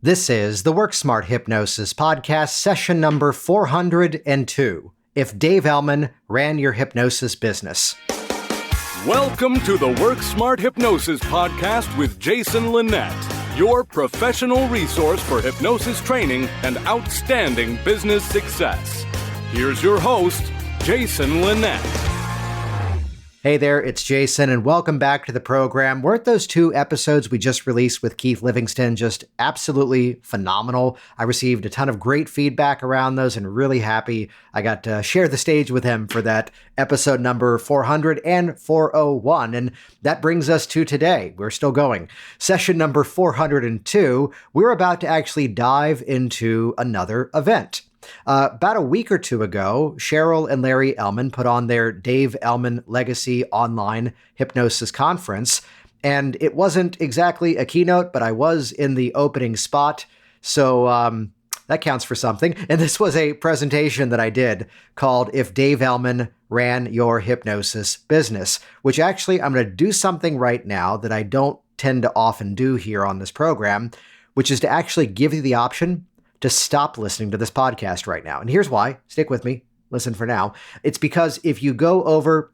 This is the Work Smart Hypnosis podcast, session number 402. If Dave Elman ran your hypnosis business. Welcome to the Work Smart Hypnosis podcast with Jason Linett, your professional resource for hypnosis training and outstanding business success. Here's your host, Jason Linett. Hey there, it's Jason, and welcome back to the program. Weren't those 2 episodes we just released with Keith Livingston just absolutely phenomenal? I received a ton of great feedback around those and really happy I got to share the stage with him for that episode number 400 and 401. And that brings us to today. We're still going. Session number 402, we're about to actually dive into another event. About a week or 2 ago, Cheryl and Larry Elman put on their Dave Elman Legacy Online Hypnosis Conference, and it wasn't exactly a keynote, but I was in the opening spot, so that counts for something. And this was a presentation that I did called If Dave Elman Ran Your Hypnosis Business, which actually I'm going to do something right now that I don't tend to often do here on this program, which is to actually give you the option to stop listening to this podcast right now. And here's why. Stick with me. Listen for now. It's because if you go over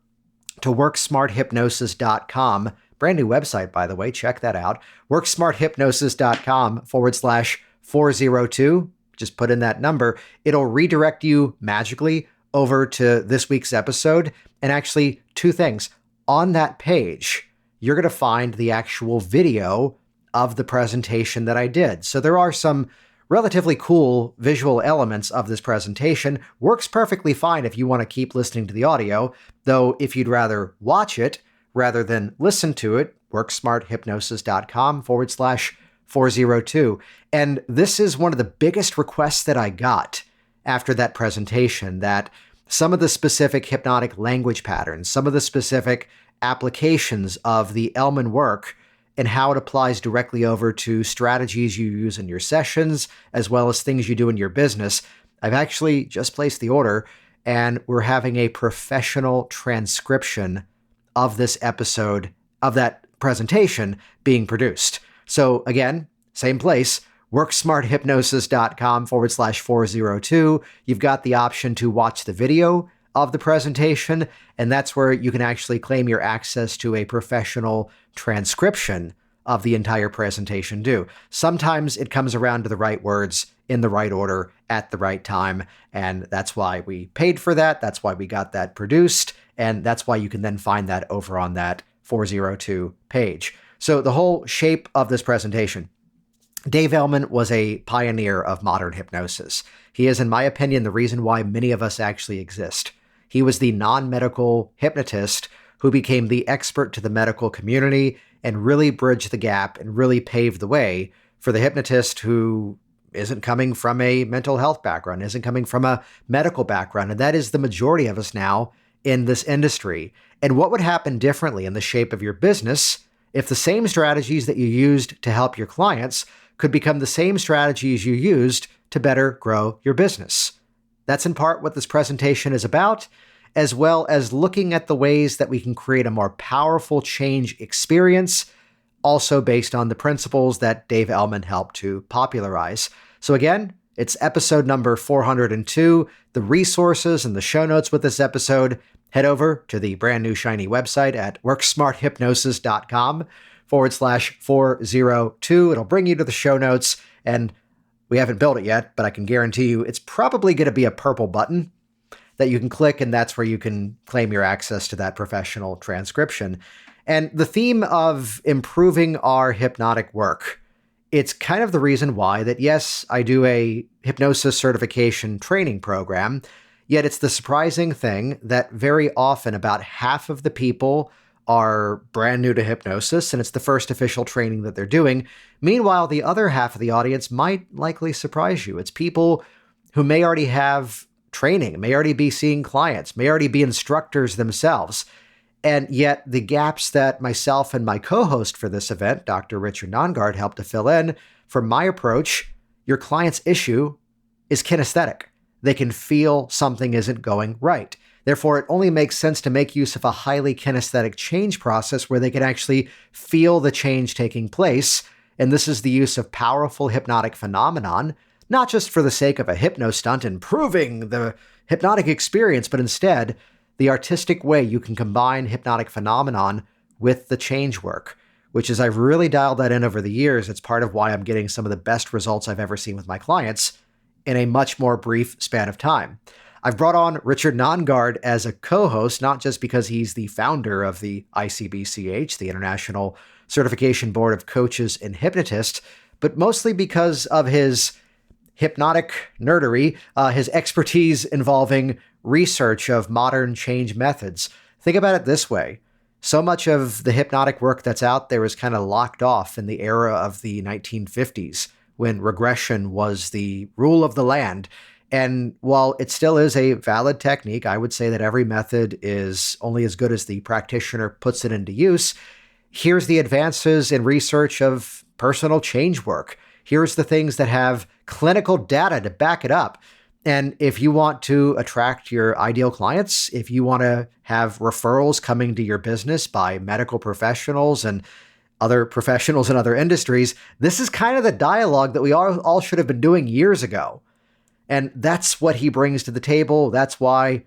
to worksmarthypnosis.com, brand new website, by the way, check that out, worksmarthypnosis.com/402, just put in that number. It'll redirect you magically over to this week's episode. And actually, 2 things. On that page, you're going to find the actual video of the presentation that I did. So there are some relatively cool visual elements of this presentation. Works perfectly fine if you want to keep listening to the audio, though if you'd rather watch it rather than listen to it, worksmarthypnosis.com/402. And this is one of the biggest requests that I got after that presentation, that some of the specific hypnotic language patterns, some of the specific applications of the Elman work and how it applies directly over to strategies you use in your sessions, as well as things you do in your business. I've actually just placed the order, and we're having a professional transcription of this episode, of that presentation being produced. So again, same place, worksmarthypnosis.com/402. You've got the option to watch the video of the presentation, and that's where you can actually claim your access to a professional transcription of the entire presentation due. Sometimes it comes around to the right words in the right order at the right time, and that's why we paid for that. That's why we got that produced, and that's why you can then find that over on that 402 page. So the whole shape of this presentation, Dave Elman was a pioneer of modern hypnosis. He is, in my opinion, the reason why many of us actually exist. He was the non-medical hypnotist who became the expert to the medical community and really bridged the gap and really paved the way for the hypnotist who isn't coming from a mental health background, isn't coming from a medical background. And that is the majority of us now in this industry. And what would happen differently in the shape of your business if the same strategies that you used to help your clients could become the same strategies you used to better grow your business? That's in part what this presentation is about, as well as looking at the ways that we can create a more powerful change experience, also based on the principles that Dave Elman helped to popularize. So again, it's episode number 402. The resources and the show notes with this episode, head over to the brand new shiny website at worksmarthypnosis.com/402. It'll bring you to the show notes, and we haven't built it yet, but I can guarantee you it's probably going to be a purple button that you can click, and that's where you can claim your access to that professional transcription. And the theme of improving our hypnotic work, it's kind of the reason why that, yes, I do a hypnosis certification training program, yet it's the surprising thing that very often about half of the people are brand new to hypnosis, and it's the first official training that they're doing. Meanwhile, the other half of the audience might likely surprise you. It's people who may already have training, may already be seeing clients, may already be instructors themselves. And yet the gaps that myself and my co-host for this event, Dr. Richard Nongard, helped to fill in, from my approach, your client's issue is kinesthetic. They can feel something isn't going right. Therefore, it only makes sense to make use of a highly kinesthetic change process where they can actually feel the change taking place and this is the use of powerful hypnotic phenomenon, not just for the sake of a hypno stunt improving the hypnotic experience, but instead the artistic way you can combine hypnotic phenomenon with the change work, which is I've really dialed that in over the years. It's part of why I'm getting some of the best results I've ever seen with my clients in a much more brief span of time. I've brought on Richard Nongard as a co-host, not just because he's the founder of the ICBCH, the International Certification Board of Coaches and Hypnotists, but mostly because of his hypnotic nerdery, his expertise involving research of modern change methods. Think about it this way. So much of the hypnotic work that's out there is kind of locked off in the era of the 1950s, when regression was the rule of the land. And while it still is a valid technique, I would say that every method is only as good as the practitioner puts it into use. Here's the advances in research of personal change work. Here's the things that have clinical data to back it up. And if you want to attract your ideal clients, if you want to have referrals coming to your business by medical professionals and other professionals in other industries, this is kind of the dialogue that we all should have been doing years ago. And that's what he brings to the table. That's why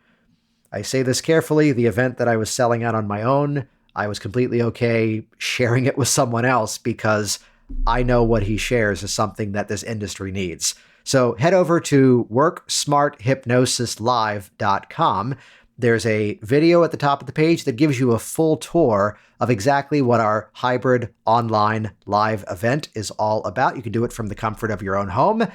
I say this carefully. The event that I was selling out on my own, I was completely okay sharing it with someone else because I know what he shares is something that this industry needs. So head over to worksmarthypnosislive.com. There's a video at the top of the page that gives you a full tour of exactly what our hybrid online live event is all about. You can do it from the comfort of your own home.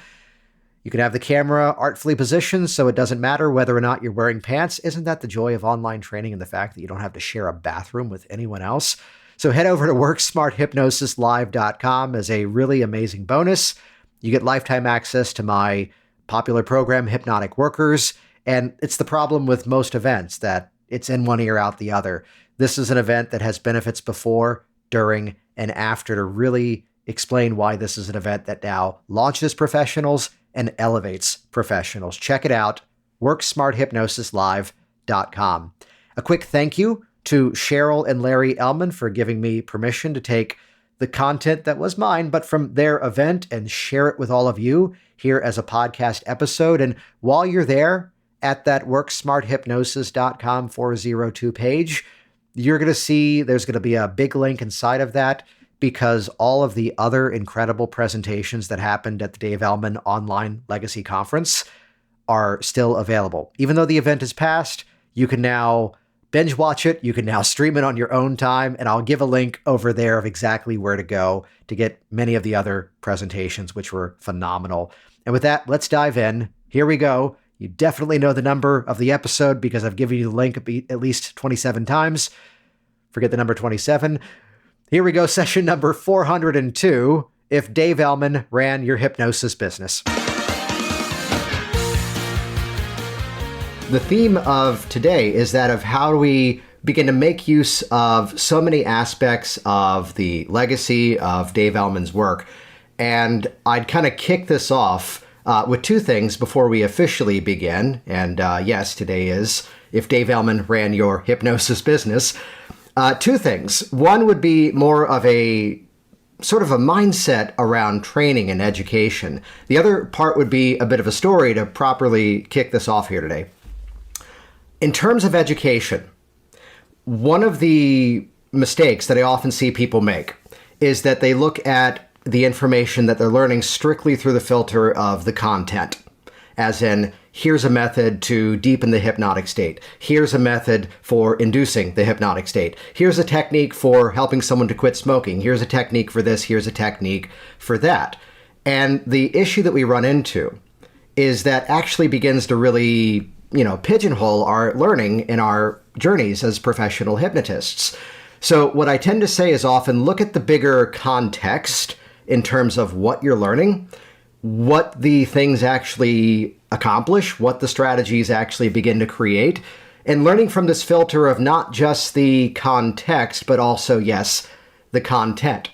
You can have the camera artfully positioned so it doesn't matter whether or not you're wearing pants. Isn't that the joy of online training and the fact that you don't have to share a bathroom with anyone else? So head over to worksmarthypnosislive.com as a really amazing bonus. You get lifetime access to my popular program, Hypnotic Workers. And it's the problem with most events that it's in one ear, out the other. This is an event that has benefits before, during, and after to really explain why this is an event that now launches professionals and elevates professionals. Check it out, worksmarthypnosislive.com. A quick thank you to Cheryl and Larry Elman for giving me permission to take the content that was mine, but from their event and share it with all of you here as a podcast episode. And while you're there at that worksmarthypnosis.com 402 page, you're going to see there's going to be a big link inside of that, because all of the other incredible presentations that happened at the Dave Elman Online Legacy Conference are still available. Even though the event is past, you can now binge watch it. You can now stream it on your own time, and I'll give a link over there of exactly where to go to get many of the other presentations, which were phenomenal. And with that, let's dive in. Here we go. You definitely know the number of the episode because I've given you the link at least 27 times. Forget the number 27. Here we go, session number 402, If Dave Elman Ran Your Hypnosis Business. The theme of today is that of how do we begin to make use of so many aspects of the legacy of Dave Elman's work. And I'd kind of kick this off with two things before we officially begin. And yes, today is If Dave Elman Ran Your Hypnosis Business. Two things. One would be more of a sort of a mindset around training and education. The other part would be a bit of a story to properly kick this off here today. In terms of education, one of the mistakes that I often see people make is that they look at the information that they're learning strictly through the filter of the content. As in, here's a method to deepen the hypnotic state. Here's a method for inducing the hypnotic state. Here's a technique for helping someone to quit smoking. Here's a technique for this. Here's a technique for that. And the issue that we run into is that actually begins to really, pigeonhole our learning in our journeys as professional hypnotists. So what I tend to say is often look at the bigger context in terms of what you're learning, what the things actually accomplish, what the strategies actually begin to create, and learning from this filter of not just the context, but also, yes, the content.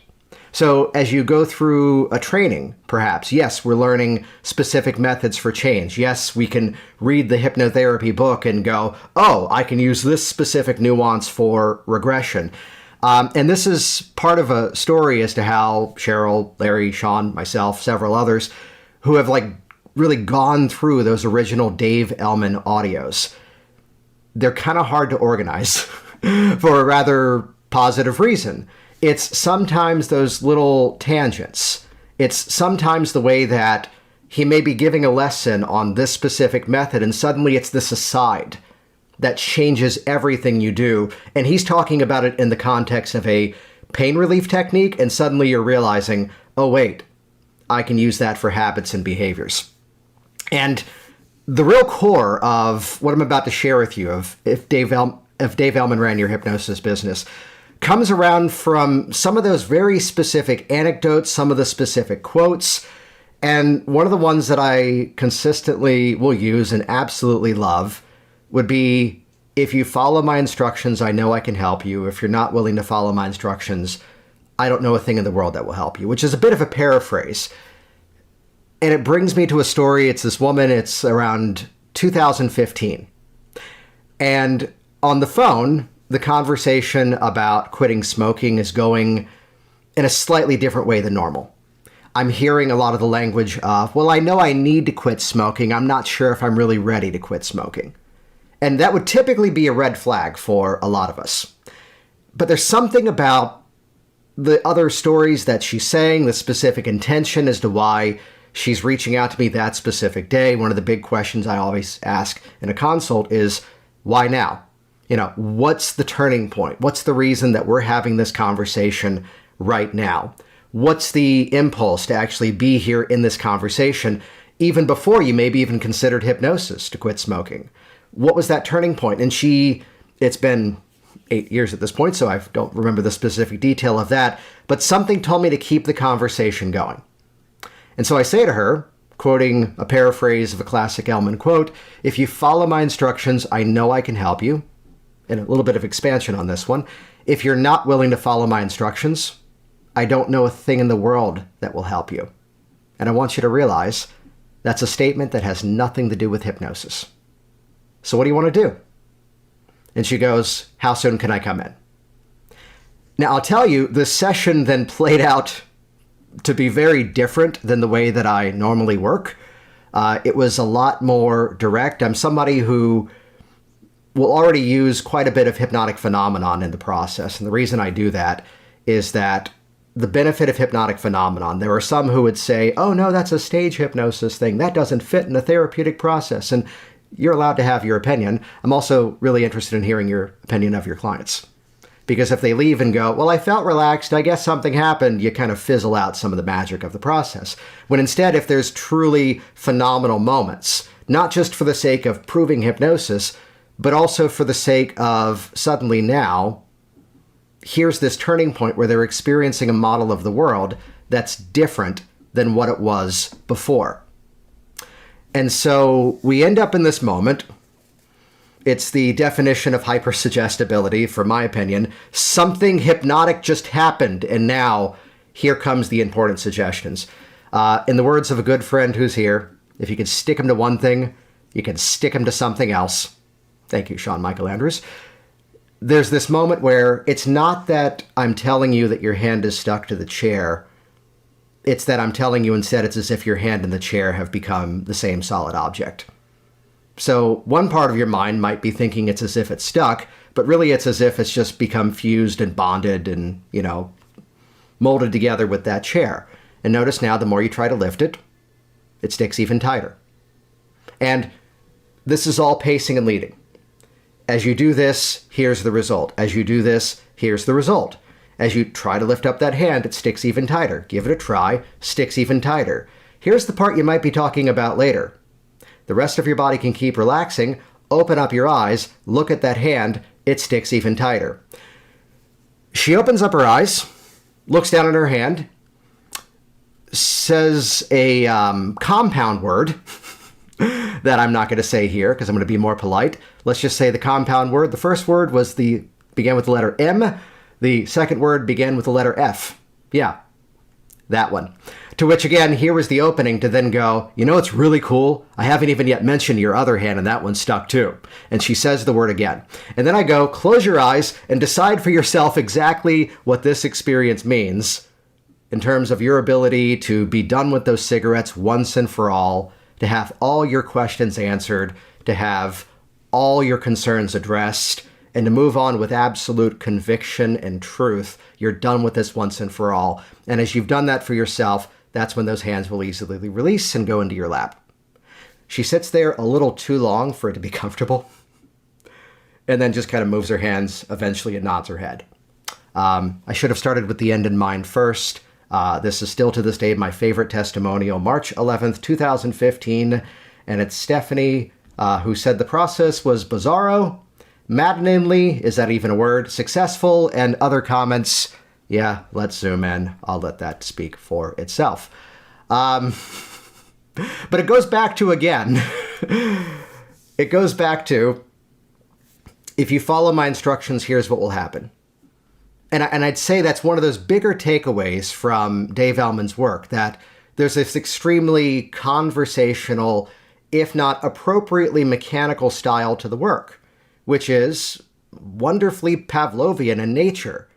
So as you go through a training, perhaps, yes, we're learning specific methods for change. Yes, we can read the hypnotherapy book and go, oh, I can use this specific nuance for regression. And this is part of a story as to how Cheryl, Larry, Sean, myself, several others who have really gone through those original Dave Elman audios. They're kind of hard to organize for a rather positive reason. It's sometimes those little tangents. It's sometimes the way that he may be giving a lesson on this specific method and suddenly it's this aside that changes everything you do. And he's talking about it in the context of a pain relief technique, and suddenly you're realizing, oh wait, I can use that for habits and behaviors. And the real core of what I'm about to share with you, of if Dave Elman ran your hypnosis business, comes around from some of those very specific anecdotes, some of the specific quotes. And one of the ones that I consistently will use and absolutely love would be, if you follow my instructions, I know I can help you. If you're not willing to follow my instructions, I don't know a thing in the world that will help you, which is a bit of a paraphrase. And it brings me to a story. It's this woman, it's around 2015. And on the phone, the conversation about quitting smoking is going in a slightly different way than normal. I'm hearing a lot of the language of, well, I know I need to quit smoking. I'm not sure if I'm really ready to quit smoking. And that would typically be a red flag for a lot of us. But there's something about the other stories that she's saying, the specific intention as to why she's reaching out to me that specific day. One of the big questions I always ask in a consult is, why now? What's the turning point? What's the reason that we're having this conversation right now? What's the impulse to actually be here in this conversation, even before you maybe even considered hypnosis to quit smoking? What was that turning point? And it's been 8 years at this point, so I don't remember the specific detail of that, but something told me to keep the conversation going. And so I say to her, quoting a paraphrase of a classic Elman quote, if you follow my instructions, I know I can help you. And a little bit of expansion on this one. If you're not willing to follow my instructions, I don't know a thing in the world that will help you. And I want you to realize that's a statement that has nothing to do with hypnosis. So what do you want to do? And she goes, how soon can I come in? Now, I'll tell you, the session then played out to be very different than the way that I normally work. It was a lot more direct. I'm somebody who will already use quite a bit of hypnotic phenomenon in the process. And the reason I do that is that the benefit of hypnotic phenomenon, there are some who would say, oh no, that's a stage hypnosis thing. That doesn't fit in a therapeutic process. And you're allowed to have your opinion. I'm also really interested in hearing your opinion of your clients. Because if they leave and go, well, I felt relaxed, I guess something happened, you kind of fizzle out some of the magic of the process. When instead, if there's truly phenomenal moments, not just for the sake of proving hypnosis, but also for the sake of suddenly now, here's this turning point where they're experiencing a model of the world that's different than what it was before. And so we end up in this moment. It's the definition of hypersuggestibility, from my opinion. Something hypnotic just happened, and now here comes the important suggestions. In the words of a good friend who's here, if you can stick him to one thing, you can stick him to something else. Thank you, Sean Michael Andrews. There's this moment where it's not that I'm telling you that your hand is stuck to the chair. It's that I'm telling you instead it's as if your hand and the chair have become the same solid object. So one part of your mind might be thinking it's as if it's stuck, but really it's as if it's just become fused and bonded and, molded together with that chair. And notice now, the more you try to lift it, it sticks even tighter. And this is all pacing and leading. As you do this, here's the result. As you do this, here's the result. As you try to lift up that hand, it sticks even tighter. Give it a try, sticks even tighter. Here's the part you might be talking about later. The rest of your body can keep relaxing. Open up your eyes, look at that hand, it sticks even tighter. She opens up her eyes, looks down at her hand, says a compound word that I'm not going to say here because I'm going to be more polite. Let's just say the compound word. The first word began with the letter M. The second word began with the letter F. Yeah, that one. To which, again, here was the opening to then go, you know, it's really cool. I haven't even yet mentioned your other hand, and that one stuck too. And she says the word again. And then I go, close your eyes and decide for yourself exactly what this experience means in terms of your ability to be done with those cigarettes once and for all, to have all your questions answered, to have all your concerns addressed, and to move on with absolute conviction and truth. You're done with this once and for all. And as you've done that for yourself, that's when those hands will easily release and go into your lap. She sits there a little too long for it to be comfortable, and then just kind of moves her hands eventually and nods her head. I should have started with the end in mind first. This is still to this day my favorite testimonial, March 11th, 2015, and it's Stephanie who said the process was bizarro, maddeningly, is that even a word, successful, and other comments. Yeah, let's zoom in. I'll let that speak for itself. But it goes back to, again, it goes back to, if you follow my instructions, here's what will happen. And I'd say that's one of those bigger takeaways from Dave Elman's work, that there's this extremely conversational, if not appropriately mechanical style to the work, which is wonderfully Pavlovian in nature.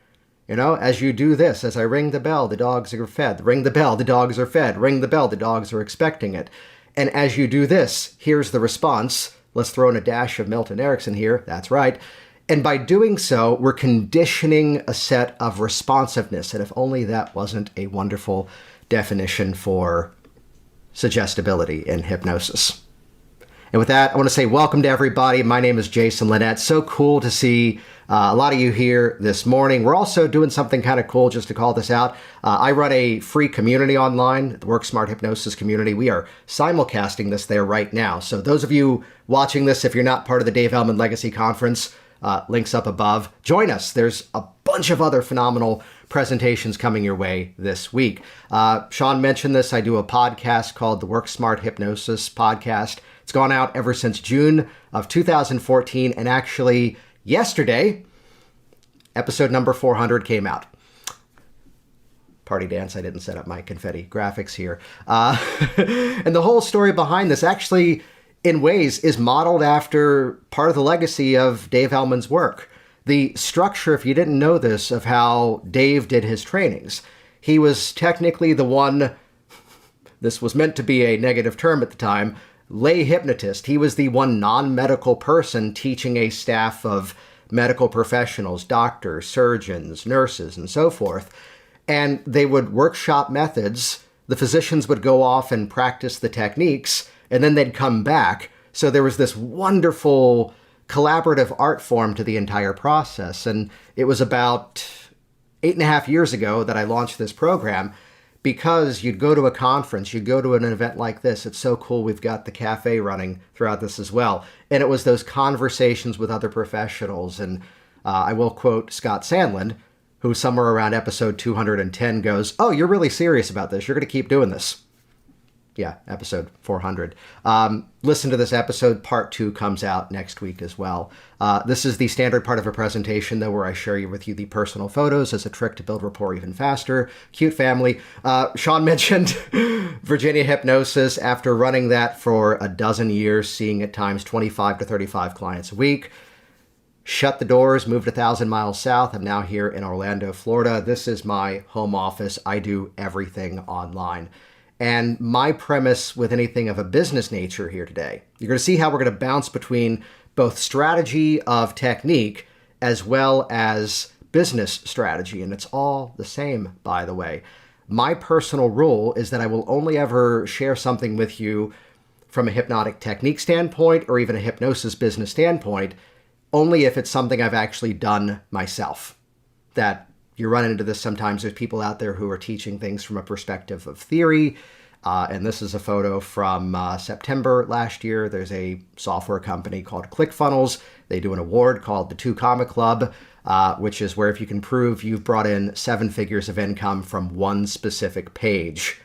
You know, as you do this, as I ring the bell, the dogs are fed. Ring the bell, the dogs are fed. Ring the bell, the dogs are expecting it. And as you do this, here's the response. Let's throw in a dash of Milton Erickson here. That's right. And by doing so, we're conditioning a set of responsiveness. And if only that wasn't a wonderful definition for suggestibility in hypnosis. And with that, I want to say welcome to everybody. My name is Jason Lynette. So cool to see a lot of you here this morning. We're also doing something kind of cool just to call this out. I run a free community online, the Work Smart Hypnosis community. We are simulcasting this there right now. So those of you watching this, if you're not part of the Dave Elman Legacy Conference, links up above, join us. There's a bunch of other phenomenal presentations coming your way this week. Sean mentioned this. I do a podcast called the Work Smart Hypnosis Podcast. It's gone out ever since June of 2014, and actually yesterday, episode number 400 came out. Party dance, I didn't set up my confetti graphics here. And the whole story behind this actually, in ways, is modeled after part of the legacy of Dave Elman's work. The structure, if you didn't know this, of how Dave did his trainings. He was technically the one, this was meant to be a negative term at the time, lay hypnotist. He was the one non-medical person teaching a staff of medical professionals, doctors, surgeons, nurses, and so forth. And they would workshop methods. The physicians would go off and practice the techniques, and then they'd come back. So there was this wonderful collaborative art form to the entire process. And it was about 8.5 years ago that I launched this program, because you'd go to a conference, you'd go to an event like this. It's so cool. We've got the cafe running throughout this as well. And it was those conversations with other professionals. And I will quote Scott Sandland, who somewhere around episode 210 goes, "Oh, you're really serious about this. You're going to keep doing this." Yeah, episode 400. Listen to this episode. Part 2 comes out next week as well. This is the standard part of a presentation, though, where I share with you the personal photos as a trick to build rapport even faster. Cute family. Sean mentioned Virginia Hypnosis. After running that for a dozen years, seeing at times 25 to 35 clients a week, shut the doors, moved 1,000 miles south. I'm now here in Orlando, Florida. This is my home office. I do everything online. And my premise with anything of a business nature here today, you're going to see how we're going to bounce between both strategy of technique as well as business strategy. And it's all the same, by the way. My personal rule is that I will only ever share something with you from a hypnotic technique standpoint or even a hypnosis business standpoint, only if it's something I've actually done myself. That you're running into this sometimes. There's people out there who are teaching things from a perspective of theory. And this is a photo from September last year. There's a software company called ClickFunnels. They do an award called the 2 Comma Club, which is where if you can prove you've brought in 7 figures of income from one specific page,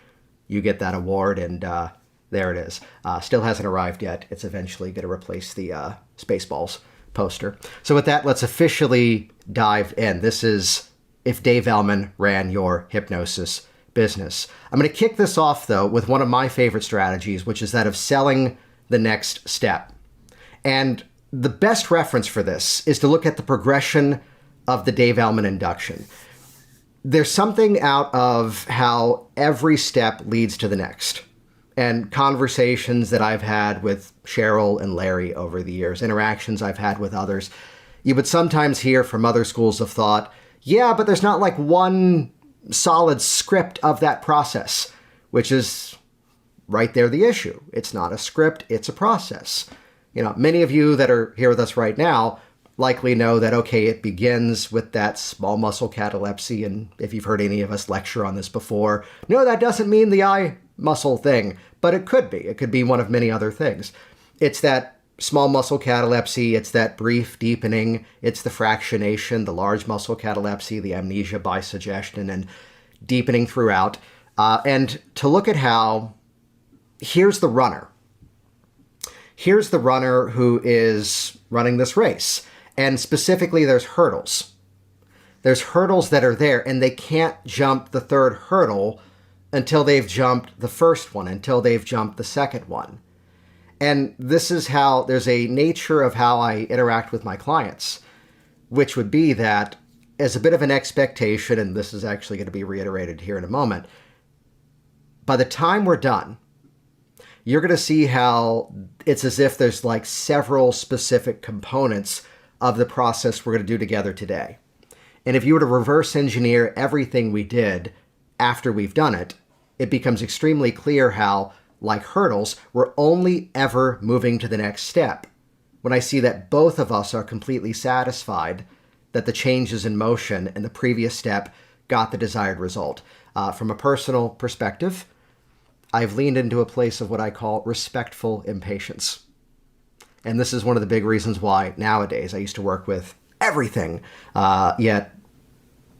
you get that award. And there it is. Still hasn't arrived yet. It's eventually going to replace the Spaceballs poster. So with that, let's officially dive in. This is if Dave Elman ran your hypnosis business. I'm going to kick this off, though, with one of my favorite strategies, which is that of selling the next step. And the best reference for this is to look at the progression of the Dave Elman induction. There's something out of how every step leads to the next. And conversations that I've had with Cheryl and Larry over the years, interactions I've had with others, you would sometimes hear from other schools of thought, yeah, but there's not like one solid script of that process, which is right there the issue. It's not a script, it's a process. Many of you that are here with us right now likely know that, okay, it begins with that small muscle catalepsy. And if you've heard any of us lecture on this before, no, that doesn't mean the eye muscle thing, but it could be. It could be one of many other things. It's that small muscle catalepsy. It's that brief deepening. It's the fractionation, the large muscle catalepsy, the amnesia by suggestion, and deepening throughout. And to look at how, here's the runner. Here's the runner who is running this race. And specifically, there's hurdles. There's hurdles that are there, and they can't jump the third hurdle until they've jumped the first one, until they've jumped the second one. And this is how, there's a nature of how I interact with my clients, which would be that as a bit of an expectation, and this is actually going to be reiterated here in a moment, by the time we're done, you're going to see how it's as if there's like several specific components of the process we're going to do together today. And if you were to reverse engineer everything we did after we've done it, it becomes extremely clear how, like hurdles, we're only ever moving to the next step when I see that both of us are completely satisfied that the changes in motion and the previous step got the desired result. From a personal perspective, I've leaned into a place of what I call respectful impatience. And this is one of the big reasons why nowadays I used to work with everything, yet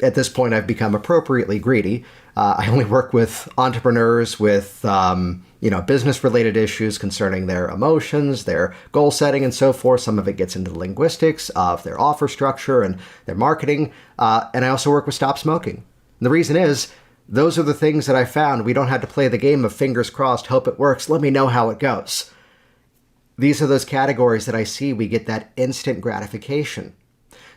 at this point I've become appropriately greedy. I only work with entrepreneurs with business-related issues concerning their emotions, their goal setting, and so forth. Some of it gets into the linguistics of their offer structure and their marketing. And I also work with stop smoking. And the reason is, those are the things that I found. We don't have to play the game of fingers crossed, hope it works, let me know how it goes. These are those categories that I see we get that instant gratification.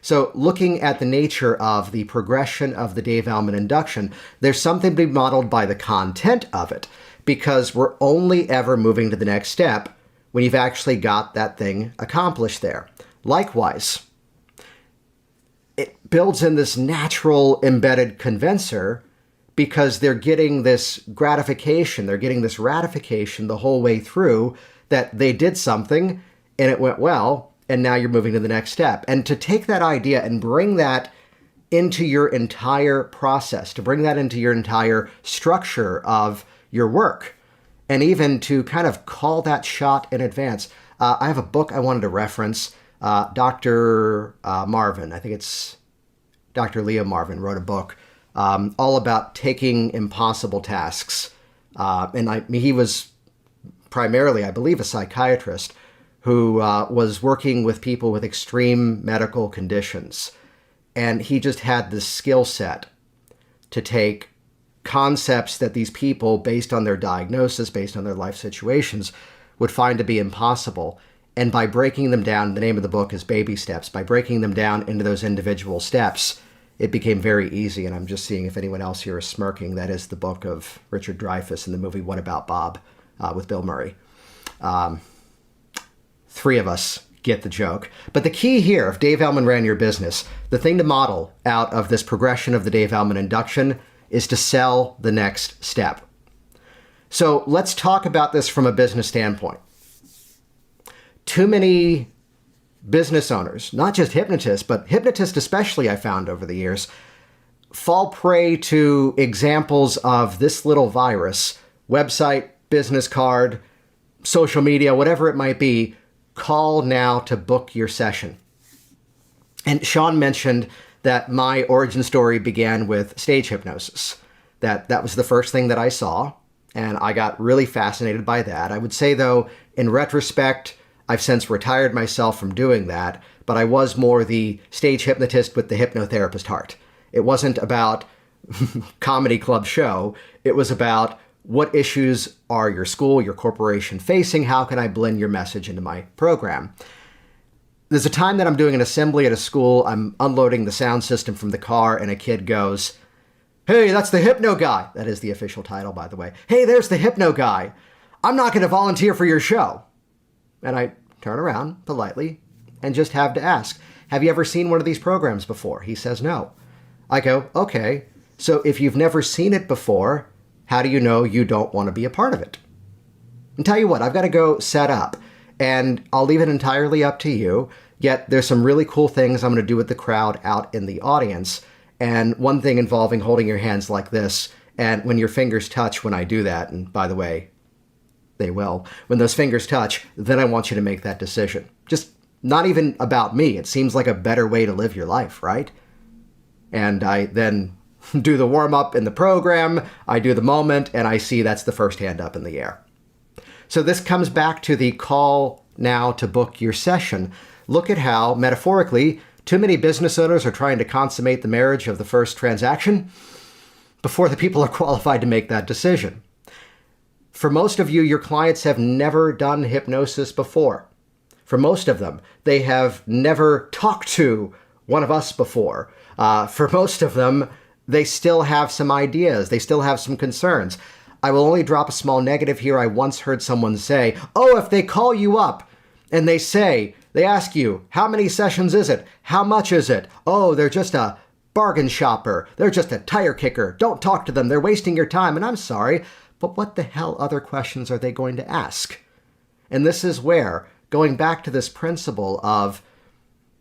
So looking at the nature of the progression of the Dave Elman induction, there's something to be modeled by the content of it, because we're only ever moving to the next step when you've actually got that thing accomplished there. Likewise, it builds in this natural embedded convincer because they're getting this gratification, they're getting this ratification the whole way through that they did something and it went well, and now you're moving to the next step. And to take that idea and bring that into your entire process, to bring that into your entire structure of your work, and even to kind of call that shot in advance. I have a book I wanted to reference. Dr. Marvin, I think it's Dr. Leo Marvin, wrote a book all about taking impossible tasks. He was primarily, I believe, a psychiatrist who was working with people with extreme medical conditions. And he just had this skill set to take concepts that these people, based on their diagnosis, based on their life situations, would find to be impossible. And by breaking them down, the name of the book is Baby Steps, by breaking them down into those individual steps, it became very easy. And I'm just seeing if anyone else here is smirking. That is the book of Richard Dreyfuss in the movie What About Bob with Bill Murray. Three of us get the joke. But the key here, if Dave Elman ran your business, the thing to model out of this progression of the Dave Elman induction is to sell the next step. So let's talk about this from a business standpoint. Too many business owners, not just hypnotists, but hypnotists especially, I found over the years, fall prey to examples of this little virus, website, business card, social media, whatever it might be, call now to book your session. And Sean mentioned that my origin story began with stage hypnosis. That was the first thing that I saw, and I got really fascinated by that. I would say, though, in retrospect, I've since retired myself from doing that, but I was more the stage hypnotist with the hypnotherapist heart. It wasn't about comedy club show. It was about what issues are your school, your corporation facing? How can I blend your message into my program? There's a time that I'm doing an assembly at a school. I'm unloading the sound system from the car, and a kid goes, "Hey, that's the hypno guy." That is the official title, by the way. "Hey, there's the hypno guy. I'm not going to volunteer for your show." And I turn around politely and just have to ask, "Have you ever seen one of these programs before?" He says no. I go, "Okay, so if you've never seen it before, how do you know you don't want to be a part of it?" And tell you what, I've got to go set up, and I'll leave it entirely up to you. Yet there's some really cool things I'm going to do with the crowd out in the audience. And one thing involving holding your hands like this, and when your fingers touch when I do that, and by the way, they will, when those fingers touch, then I want you to make that decision. Just not even about me. It seems like a better way to live your life, right? And I then do the warm-up in the program, I do the moment, and I see that's the first hand up in the air. So this comes back to the call now to book your session. Look at how, metaphorically, too many business owners are trying to consummate the marriage of the first transaction before the people are qualified to make that decision. For most of you, your clients have never done hypnosis before. For most of them, they have never talked to one of us before. For most of them, they still have some ideas. They still have some concerns. I will only drop a small negative here. I once heard someone say, "Oh, if they call you up and they ask you, how many sessions is it? How much is it? Oh, they're just a bargain shopper. They're just a tire kicker. Don't talk to them. They're wasting your time." And I'm sorry, but what the hell other questions are they going to ask? And this is where, going back to this principle of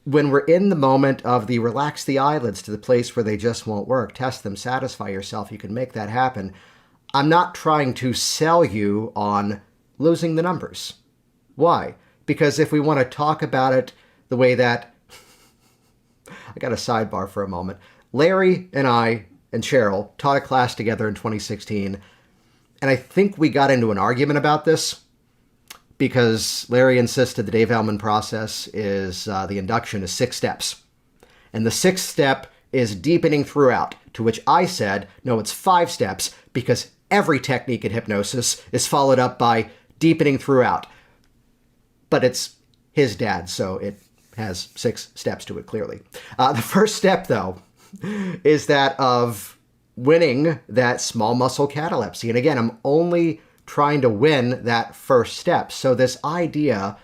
when we're in the moment of the relax the eyelids to the place where they just won't work, test them, satisfy yourself, you can make that happen. I'm not trying to sell you on losing the numbers. Why? Because if we want to talk about it the way that, I got a sidebar for a moment. Larry and I and Cheryl taught a class together in 2016, and I think we got into an argument about this because Larry insisted the Dave Elman process is, the induction is 6 steps. And the 6th step is deepening throughout, to which I said, no, it's 5 steps because every technique in hypnosis is followed up by deepening throughout. But it's his dad, so it has 6 steps to it, clearly. The first step, though, is that of winning that small muscle catalepsy. And again, I'm only trying to win that first step. So this idea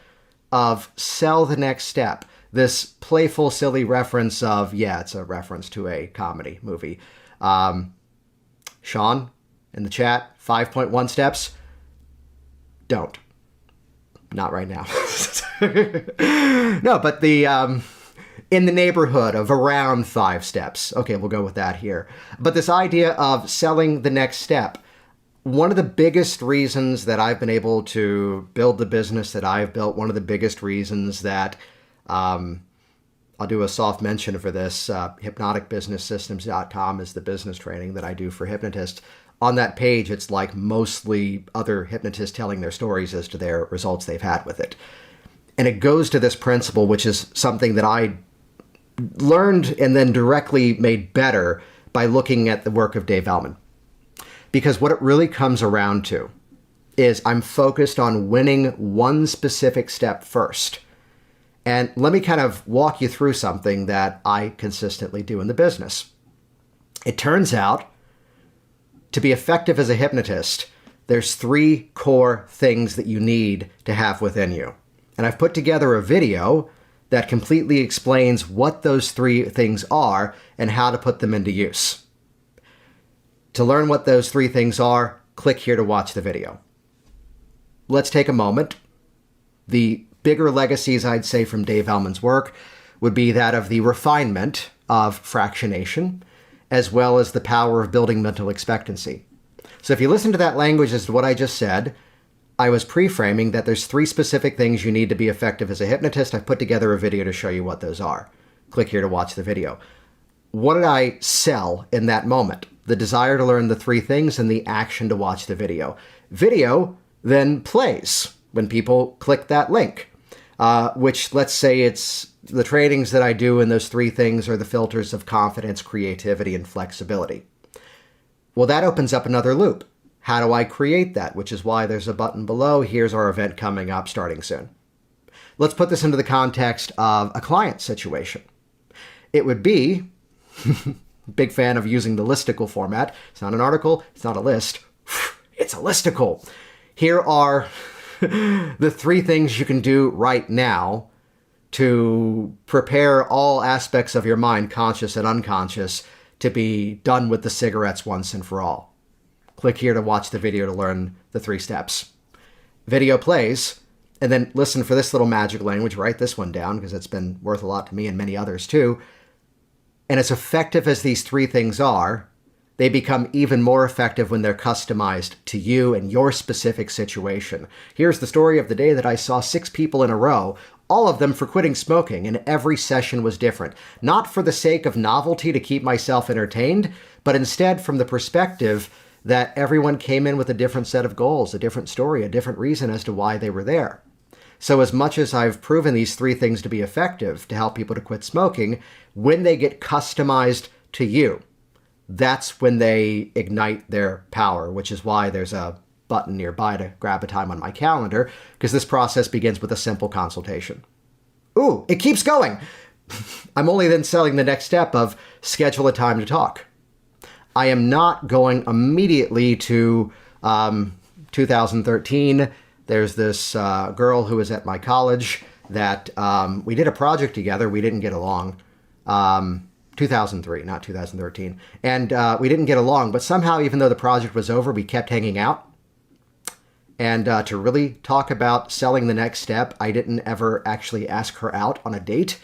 of sell the next step, this playful, silly reference of, yeah, it's a reference to a comedy movie. Sean, in the chat, 5.1 steps. Don't. Not right now. No, but in the neighborhood of around 5 steps. Okay, we'll go with that here. But this idea of selling the next step, one of the biggest reasons that I've been able to build the business that I've built, one of the biggest reasons that, I'll do a soft mention for this, hypnoticbusinesssystems.com is the business training that I do for hypnotists. On that page, it's like mostly other hypnotists telling their stories as to their results they've had with it. And it goes to this principle, which is something that I learned and then directly made better by looking at the work of Dave Elman. Because what it really comes around to is I'm focused on winning one specific step first. And let me kind of walk you through something that I consistently do in the business. It turns out, to be effective as a hypnotist, there's 3 core things that you need to have within you. And I've put together a video that completely explains what those 3 things are and how to put them into use. To learn what those 3 things are, click here to watch the video. Let's take a moment. The bigger legacies, I'd say, from Dave Elman's work would be that of the refinement of fractionation, as well as the power of building mental expectancy. So if you listen to that language as to what I just said, I was pre-framing that there's 3 specific things you need to be effective as a hypnotist. I've put together a video to show you what those are. Click here to watch the video. What did I sell in that moment? The desire to learn the 3 things and the action to watch the video. Video then plays when people click that link, which, let's say it's the trainings that I do, and those 3 things are the filters of confidence, creativity, and flexibility. Well, that opens up another loop. How do I create that? Which is why there's a button below. Here's our event coming up starting soon. Let's put this into the context of a client situation. It would be, big fan of using the listicle format. It's not an article. It's not a list. It's a listicle. Here are the 3 things you can do right now to prepare all aspects of your mind, conscious and unconscious, to be done with the cigarettes once and for all. Click here to watch the video to learn the 3 steps. Video plays, and then listen for this little magic language. Write this one down because it's been worth a lot to me and many others too. And as effective as these 3 things are, they become even more effective when they're customized to you and your specific situation. Here's the story of the day that I saw 6 people in a row, all of them for quitting smoking, and every session was different. Not for the sake of novelty to keep myself entertained, but instead from the perspective that everyone came in with a different set of goals, a different story, a different reason as to why they were there. So as much as I've proven these 3 things to be effective to help people to quit smoking, when they get customized to you, that's when they ignite their power, which is why there's a button nearby to grab a time on my calendar, because this process begins with a simple consultation. Ooh, it keeps going. I'm only then selling the next step of schedule a time to talk. I am not going immediately to 2013. There's this girl who was at my college that we did a project together. We didn't get along. 2003, not 2013. And we didn't get along, but somehow, even though the project was over, we kept hanging out. And to really talk about selling the next step, I didn't ever actually ask her out on a date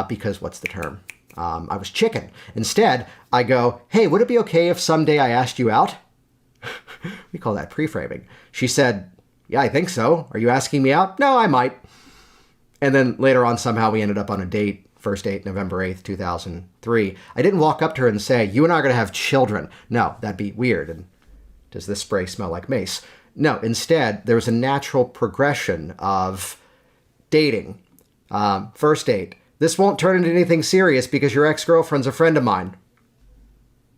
because what's the term? I was chicken. Instead, I go, hey, would it be okay if someday I asked you out? We call that pre-framing. She said, yeah, I think so. Are you asking me out? No, I might. And then later on, somehow we ended up on a date. First date, November 8th, 2003. I didn't walk up to her and say, you and I are going to have children. No, that'd be weird. And does this spray smell like mace? No, instead, there was a natural progression of dating. First date. This won't turn into anything serious because your ex-girlfriend's a friend of mine.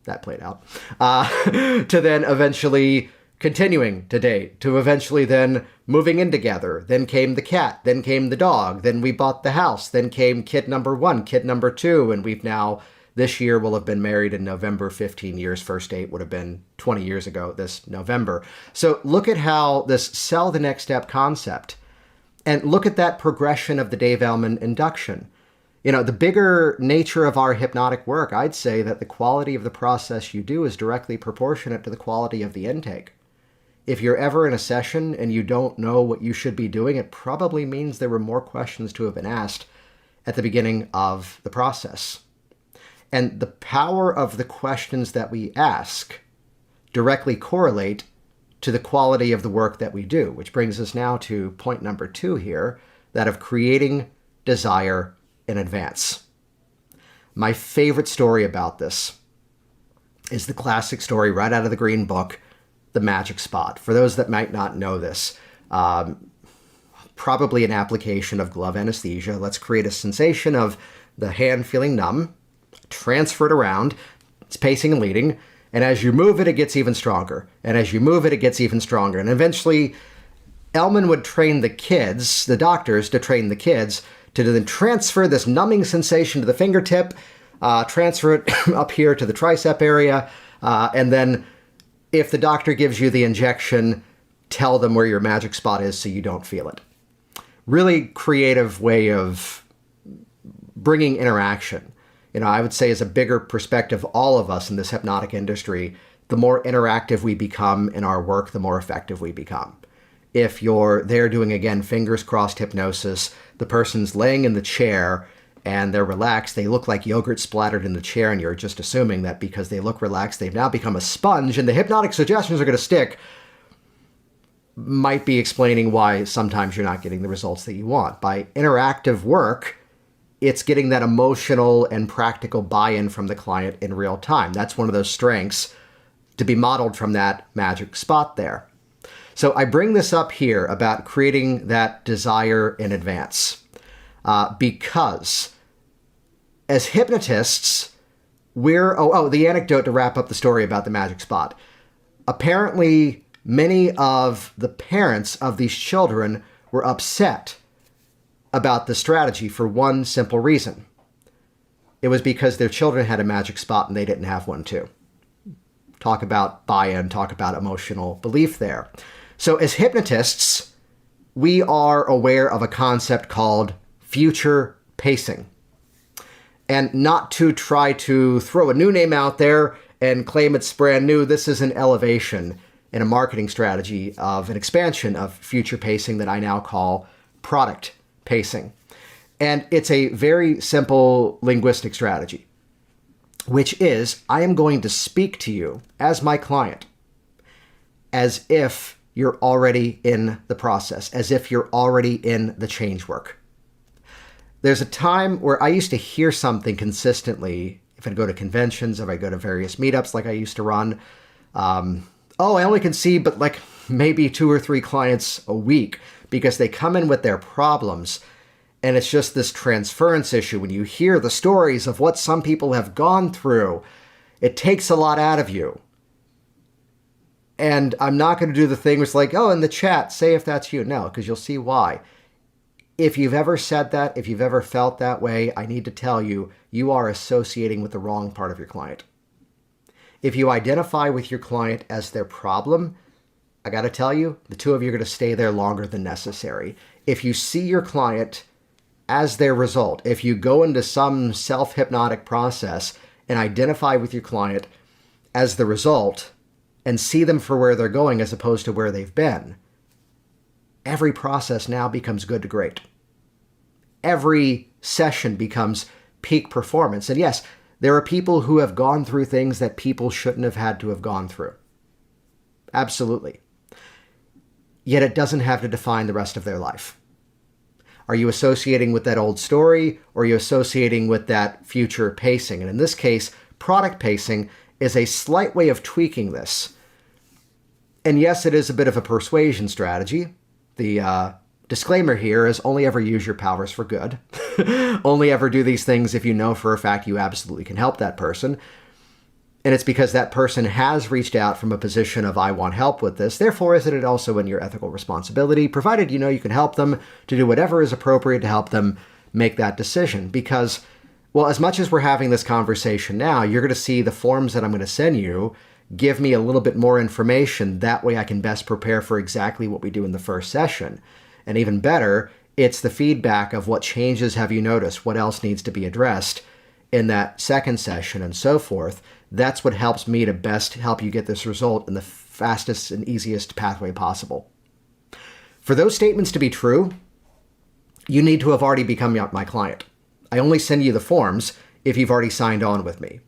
That played out. To then eventually continuing to date, to eventually then moving in together. Then came the cat, then came the dog, then we bought the house, then came kid number 1, kid number 2, and we've now, this year, will have been married in November, 15 years. First date would have been 20 years ago this November. So look at how this sell the next step concept, and look at that progression of the Dave Elman induction. You know, the bigger nature of our hypnotic work, I'd say that the quality of the process you do is directly proportionate to the quality of the intake. If you're ever in a session and you don't know what you should be doing, it probably means there were more questions to have been asked at the beginning of the process. And the power of the questions that we ask directly correlate to the quality of the work that we do, which brings us now to point number 2 here, that of creating desire in advance. My favorite story about this is the classic story right out of the Green Book, the magic spot. For those that might not know this, probably an application of glove anesthesia. Let's create a sensation of the hand feeling numb, transfer it around, it's pacing and leading, and as you move it, it gets even stronger. And as you move it, it gets even stronger. And eventually, Elman would train the kids, the doctors, to train the kids to then transfer this numbing sensation to the fingertip, transfer it up here to the tricep area, and then if the doctor gives you the injection, tell them where your magic spot is so you don't feel it. Really creative way of bringing interaction. You know, I would say as a bigger perspective, all of us in this hypnotic industry, the more interactive we become in our work, the more effective we become. If you're there doing, again, fingers crossed hypnosis, the person's laying in the chair and they're relaxed, they look like yogurt splattered in the chair, and you're just assuming that because they look relaxed, they've now become a sponge, and the hypnotic suggestions are going to stick, might be explaining why sometimes you're not getting the results that you want. By interactive work, it's getting that emotional and practical buy-in from the client in real time. That's one of those strengths to be modeled from that magic spot there. So I bring this up here about creating that desire in advance because as hypnotists, the anecdote to wrap up the story about the magic spot. Apparently, many of the parents of these children were upset about the strategy for one simple reason. It was because their children had a magic spot and they didn't have one too. Talk about buy-in, talk about emotional belief there. So as hypnotists, we are aware of a concept called future pacing. And not to try to throw a new name out there and claim it's brand new, this is an elevation in a marketing strategy of an expansion of future pacing that I now call product pacing. And it's a very simple linguistic strategy, which is I am going to speak to you as my client as if you're already in the process, as if you're already in the change work. There's a time where I used to hear something consistently, if I'd go to conventions, if I go to various meetups like I used to run. I only can see but like maybe 2 or 3 clients a week because they come in with their problems. And it's just this transference issue. When you hear the stories of what some people have gone through, it takes a lot out of you. And I'm not going to do the thing where it's like, in the chat, say if that's you. No, because you'll see why. If you've ever said that, if you've ever felt that way, I need to tell you, you are associating with the wrong part of your client. If you identify with your client as their problem, I got to tell you, the two of you are going to stay there longer than necessary. If you see your client as their result, if you go into some self-hypnotic process and identify with your client as the result and see them for where they're going as opposed to where they've been, every process now becomes good to great. Every session becomes peak performance. And yes, there are people who have gone through things that people shouldn't have had to have gone through. Absolutely. Yet it doesn't have to define the rest of their life. Are you associating with that old story, or are you associating with that future pacing? And in this case, product pacing is a slight way of tweaking this. And yes, it is a bit of a persuasion strategy. The disclaimer here is only ever use your powers for good. Only ever do these things if you know for a fact you absolutely can help that person. And it's because that person has reached out from a position of, I want help with this. Therefore, isn't it also in your ethical responsibility, provided you know you can help them, to do whatever is appropriate to help them make that decision? Because, well, as much as we're having this conversation now, you're going to see the forms that I'm going to send you give me a little bit more information. That way I can best prepare for exactly what we do in the first session. And even better, it's the feedback of what changes have you noticed, what else needs to be addressed in that second session, and so forth. That's what helps me to best help you get this result in the fastest and easiest pathway possible. For those statements to be true, you need to have already become my client. I only send you the forms if you've already signed on with me.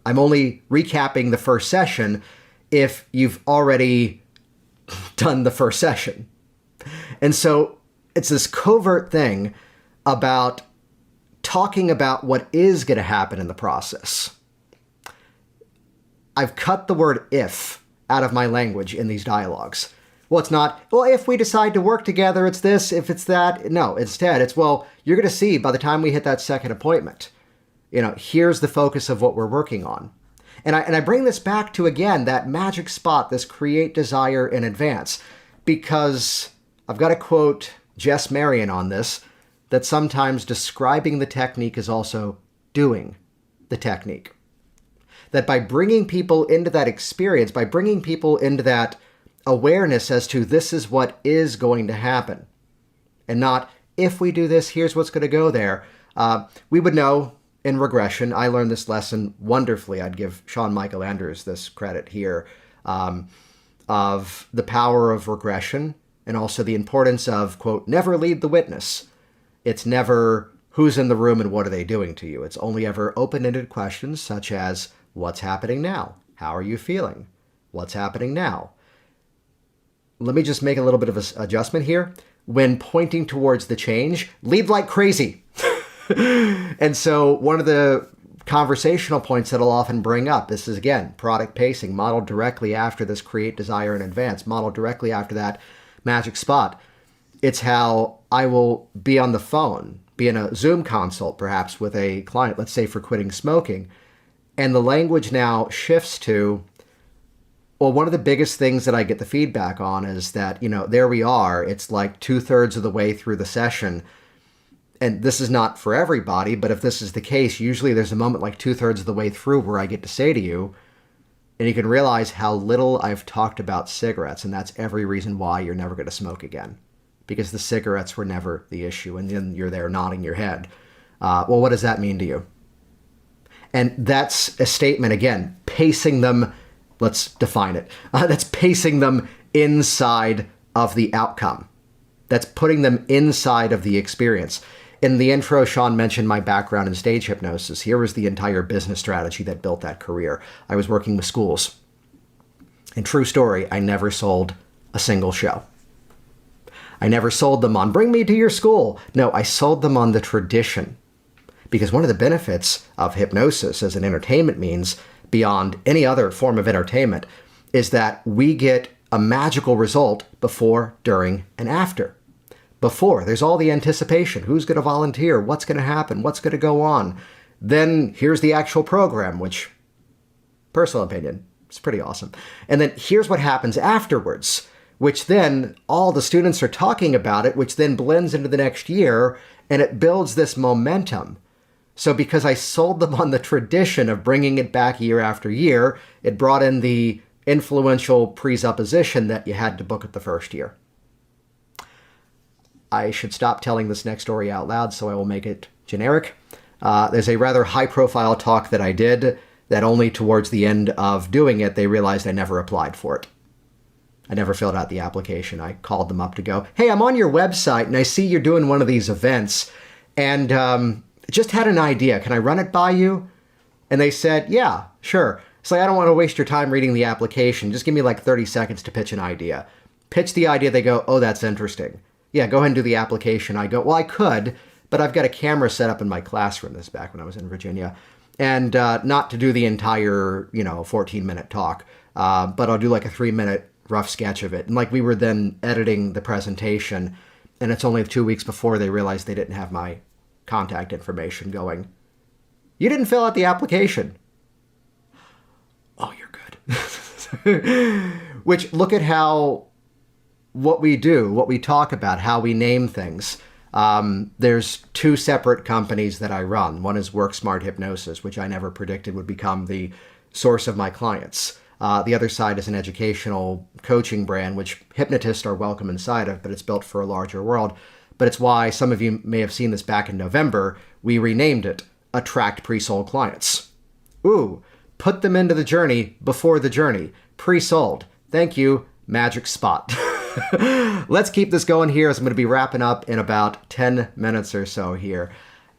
I'm only recapping the first session if you've already done the first session. And so it's this covert thing about talking about what is going to happen in the process. I've cut the word if out of my language in these dialogues. Well, it's not, well, if we decide to work together, it's this, if it's that. No, instead, it's, well, you're going to see by the time we hit that second appointment, here's the focus of what we're working on. And I bring this back to, again, that magic spot, this create desire in advance, because I've got to quote Jess Marion on this, that sometimes describing the technique is also doing the technique. That by bringing people into that experience, by bringing people into that awareness as to this is what is going to happen, and not if we do this, here's what's going to go there. We would know in regression, I learned this lesson wonderfully. I'd give Sean Michael Andrews this credit here, of the power of regression and also the importance of, quote, never lead the witness. It's never who's in the room and what are they doing to you. It's only ever open-ended questions such as, what's happening now? How are you feeling? What's happening now? Let me just make a little bit of an adjustment here. When pointing towards the change, lead like crazy. And so one of the conversational points that I'll often bring up, this is, again, product pacing, modeled directly after this create desire in advance, modeled directly after that magic spot. It's how I will be on the phone, be in a Zoom consult perhaps with a client, let's say for quitting smoking, And the language now shifts to, well, one of the biggest things that I get the feedback on is that, there we are. It's like 2/3 of the way through the session. And this is not for everybody, but if this is the case, usually there's a moment like 2/3 of the way through where I get to say to you, and you can realize how little I've talked about cigarettes. And that's every reason why you're never going to smoke again, because the cigarettes were never the issue. And then you're there nodding your head. Well, what does that mean to you? And that's a statement, again, pacing them. Let's define it. That's pacing them inside of the outcome. That's putting them inside of the experience. In the intro, Sean mentioned my background in stage hypnosis. Here was the entire business strategy that built that career. I was working with schools. And true story, I never sold a single show. I never sold them on, bring me to your school. No, I sold them on the tradition. Because one of the benefits of hypnosis as an entertainment means, beyond any other form of entertainment, is that we get a magical result before, during, and after. Before, there's all the anticipation. Who's going to volunteer? What's going to happen? What's going to go on? Then here's the actual program, which, personal opinion, is pretty awesome. And then here's what happens afterwards, which then all the students are talking about it, which then blends into the next year, and it builds this momentum. So because I sold them on the tradition of bringing it back year after year, it brought in the influential presupposition that you had to book it the first year. I should stop telling this next story out loud, so I will make it generic. There's a rather high-profile talk that I did that only towards the end of doing it, they realized I never applied for it. I never filled out the application. I called them up to go, hey, I'm on your website, and I see you're doing one of these events, and just had an idea. Can I run it by you? And they said, yeah, sure. It's like, I don't want to waste your time reading the application. Just give me like 30 seconds to pitch an idea. Pitch the idea. They go, oh, that's interesting. Yeah, go ahead and do the application. I go, well, I could, but I've got a camera set up in my classroom. This is back when I was in Virginia. And not to do the entire, 14-minute talk, but I'll do like a 3-minute rough sketch of it. And like we were then editing the presentation, and it's only 2 weeks before they realized they didn't have my contact information going, you didn't fill out the application. Oh, you're good. Which, look at how what we do, what we talk about, how we name things. There's 2 separate companies that I run. One is WorkSmart Hypnosis, which I never predicted would become the source of my clients. The other side is an educational coaching brand, which hypnotists are welcome inside of, but it's built for a larger world. But it's why some of you may have seen this back in November. We renamed it Attract Pre-Sold Clients. Ooh, put them into the journey before the journey. Pre-sold. Thank you, magic spot. Let's keep this going here as I'm going to be wrapping up in about 10 minutes or so here.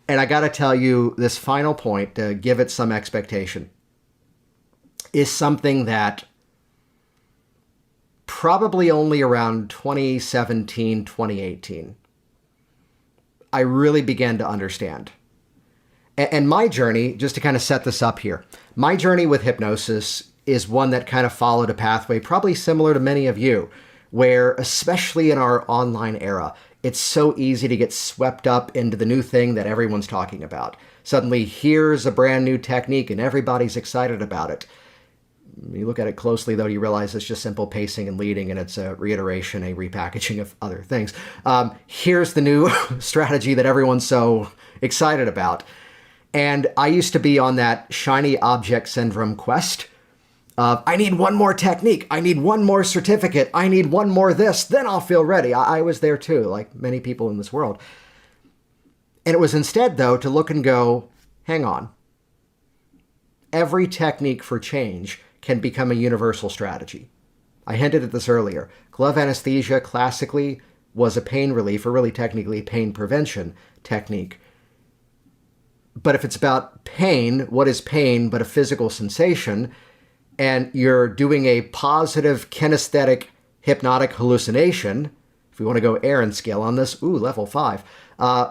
And I got to tell you, this final point, to give it some expectation, is something that probably only around 2017, 2018, I really began to understand. And my journey, just to kind of set this up here, my journey with hypnosis is one that kind of followed a pathway probably similar to many of you, where especially in our online era, it's so easy to get swept up into the new thing that everyone's talking about. Suddenly, here's a brand new technique and everybody's excited about it. You look at it closely, though, you realize it's just simple pacing and leading, and it's a reiteration, a repackaging of other things. Here's the new strategy that everyone's so excited about. And I used to be on that shiny object syndrome quest of, I need one more technique, I need one more certificate, I need one more this, then I'll feel ready. I was there too, like many people in this world. And it was instead, though, to look and go, hang on. Every technique for change can become a universal strategy. I hinted at this earlier. Glove anesthesia classically was a pain relief, or really technically pain prevention technique. But if it's about pain, what is pain but a physical sensation, and you're doing a positive kinesthetic hypnotic hallucination, if we want to go Aaron scale on this, level 5,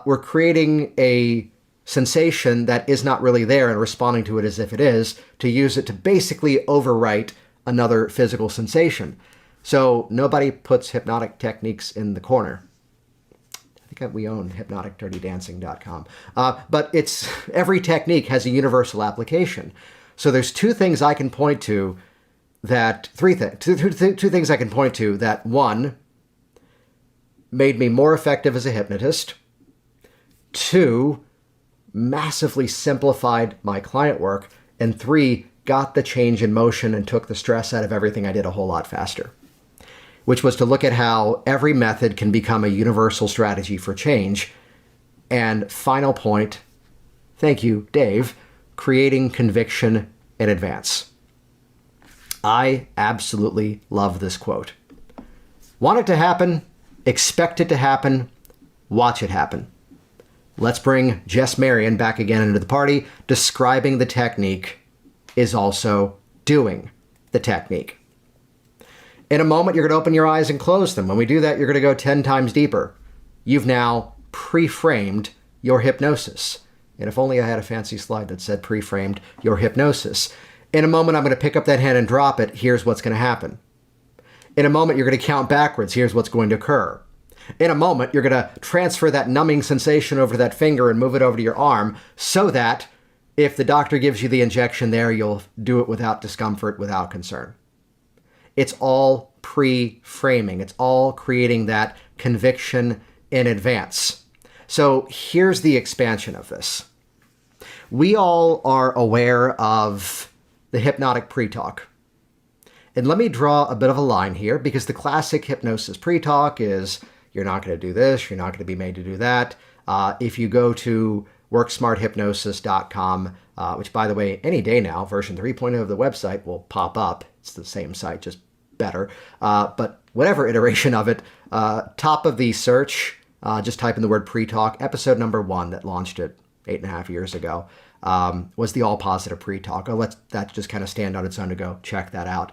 we're creating a sensation that is not really there and responding to it as if it is, to use it to basically overwrite another physical sensation. So nobody puts hypnotic techniques in the corner. I think we own hypnoticdirtydancing.com. But every technique has a universal application. So there's two things I can point to two things I can point to that, one, made me more effective as a hypnotist, two, massively simplified my client work, and three, got the change in motion and took the stress out of everything I did a whole lot faster, which was to look at how every method can become a universal strategy for change. And final point, thank you, Dave, creating conviction in advance. I absolutely love this quote. Want it to happen, expect it to happen, watch it happen. Let's bring Jess Marion back again into the party. Describing the technique is also doing the technique. In a moment, you're going to open your eyes and close them. When we do that, you're going to go 10 times deeper. You've now pre-framed your hypnosis. And if only I had a fancy slide that said pre-framed your hypnosis. In a moment, I'm going to pick up that hand and drop it. Here's what's going to happen. In a moment, you're going to count backwards. Here's what's going to occur. In a moment, you're going to transfer that numbing sensation over to that finger and move it over to your arm so that if the doctor gives you the injection there, you'll do it without discomfort, without concern. It's all pre-framing. It's all creating that conviction in advance. So here's the expansion of this. We all are aware of the hypnotic pre-talk. And let me draw a bit of a line here, because the classic hypnosis pre-talk is, you're not going to do this, you're not going to be made to do that. If you go to worksmarthypnosis.com, which, by the way, any day now, version 3.0 of the website will pop up. It's the same site, just better. But whatever iteration of it, top of the search, just type in the word pre-talk. Episode number 1 that launched it 8.5 years ago was the all positive pre-talk. I'll let that just kind of stand on its own to go check that out.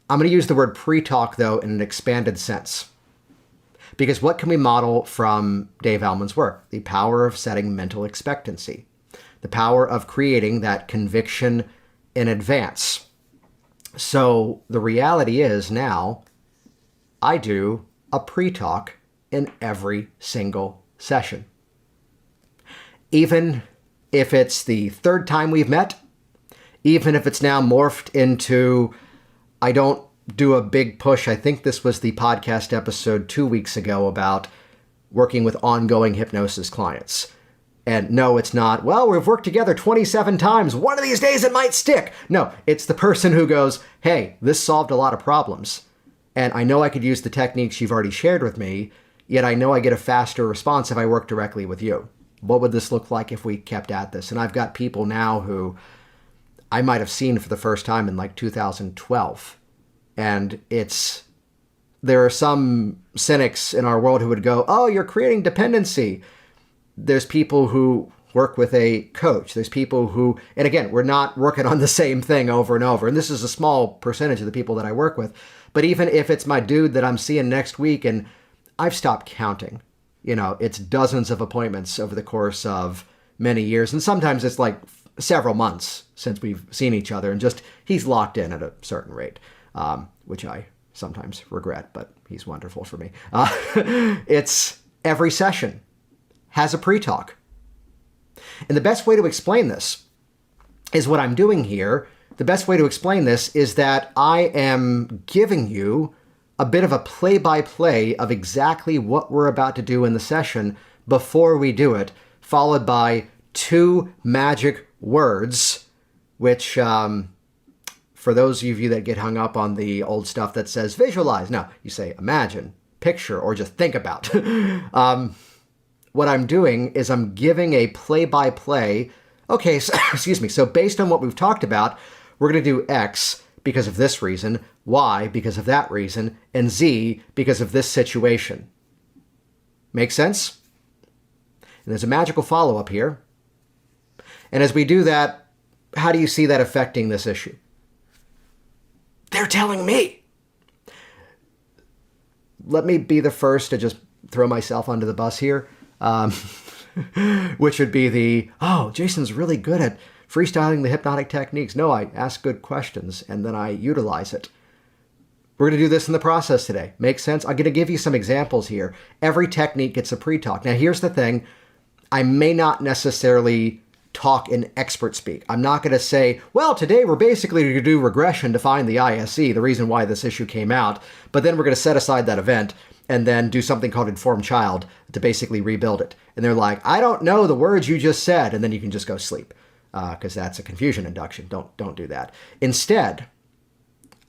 I'm going to use the word pre-talk, though, in an expanded sense. Because what can we model from Dave Elman's work? The power of setting mental expectancy. The power of creating that conviction in advance. So the reality is now, I do a pre-talk in every single session. Even if it's the third time we've met, even if it's now morphed into, I don't do a big push. I think this was the podcast episode 2 weeks ago about working with ongoing hypnosis clients. And no, it's not, well, we've worked together 27 times. One of these days it might stick. No, it's the person who goes, hey, this solved a lot of problems. And I know I could use the techniques you've already shared with me, yet I know I get a faster response if I work directly with you. What would this look like if we kept at this? And I've got people now who I might have seen for the first time in like 2012. And there are some cynics in our world who would go, oh, you're creating dependency. There's people who work with a coach. There's people who, and again, we're not working on the same thing over and over. And this is a small percentage of the people that I work with. But even if it's my dude that I'm seeing next week, and I've stopped counting, it's dozens of appointments over the course of many years. And sometimes it's like several months since we've seen each other, and just he's locked in at a certain rate, which I sometimes regret, but he's wonderful for me. It's every session has a pre-talk. And the best way to explain this is what I'm doing here. The best way to explain this is that I am giving you a bit of a play-by-play of exactly what we're about to do in the session before we do it, followed by 2 magic words, which, for those of you that get hung up on the old stuff that says visualize, no, you say imagine, picture, or just think about. What I'm doing is I'm giving a play-by-play. Okay, so, excuse me. So based on what we've talked about, we're going to do X because of this reason, Y because of that reason, and Z because of this situation. Make sense? And there's a magical follow-up here. And as we do that, how do you see that affecting this issue? They're telling me. Let me be the first to just throw myself under the bus here. Which would be Jason's really good at freestyling the hypnotic techniques. No, I ask good questions and then I utilize it. We're going to do this in the process today. Make sense? I'm going to give you some examples here. Every technique gets a pre-talk. Now, here's the thing. I may not necessarily talk in expert speak. I'm not going to say, well, today we're basically going to do regression to find the ISE, the reason why this issue came out, but then we're going to set aside that event and then do something called informed child to basically rebuild it. And they're like, I don't know the words you just said, and then you can just go sleep, because that's a confusion induction. Don't do that. Instead,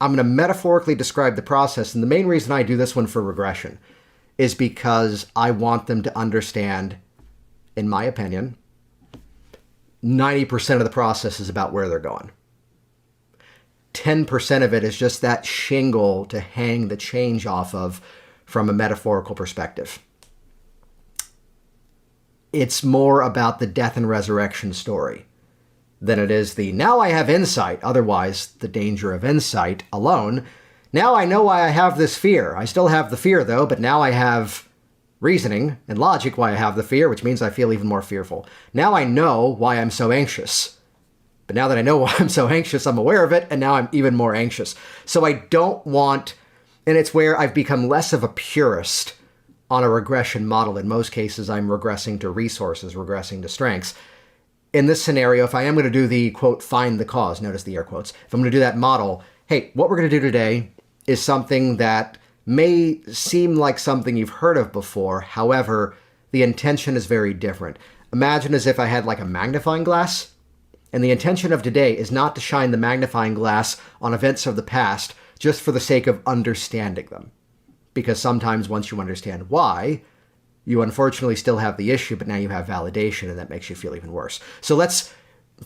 I'm going to metaphorically describe the process, and the main reason I do this one for regression is because I want them to understand, in my opinion, 90% of the process is about where they're going. 10% of it is just that shingle to hang the change off of from a metaphorical perspective. It's more about the death and resurrection story than it is the, now I have insight, otherwise the danger of insight alone. Now I know why I have this fear. I still have the fear though, but now I have reasoning and logic why I have the fear, which means I feel even more fearful. Now I know why I'm so anxious. But now that I know why I'm so anxious, I'm aware of it, and now I'm even more anxious. So I don't want, and it's where I've become less of a purist on a regression model. In most cases, I'm regressing to resources, regressing to strengths. In this scenario, if I am going to do the, quote, find the cause, notice the air quotes, if I'm going to do that model, hey, what we're going to do today is something that may seem like something you've heard of before. However, the intention is very different. Imagine as if I had like a magnifying glass, and the intention of today is not to shine the magnifying glass on events of the past just for the sake of understanding them. Because sometimes once you understand why, you unfortunately still have the issue, but now you have validation, and that makes you feel even worse. So let's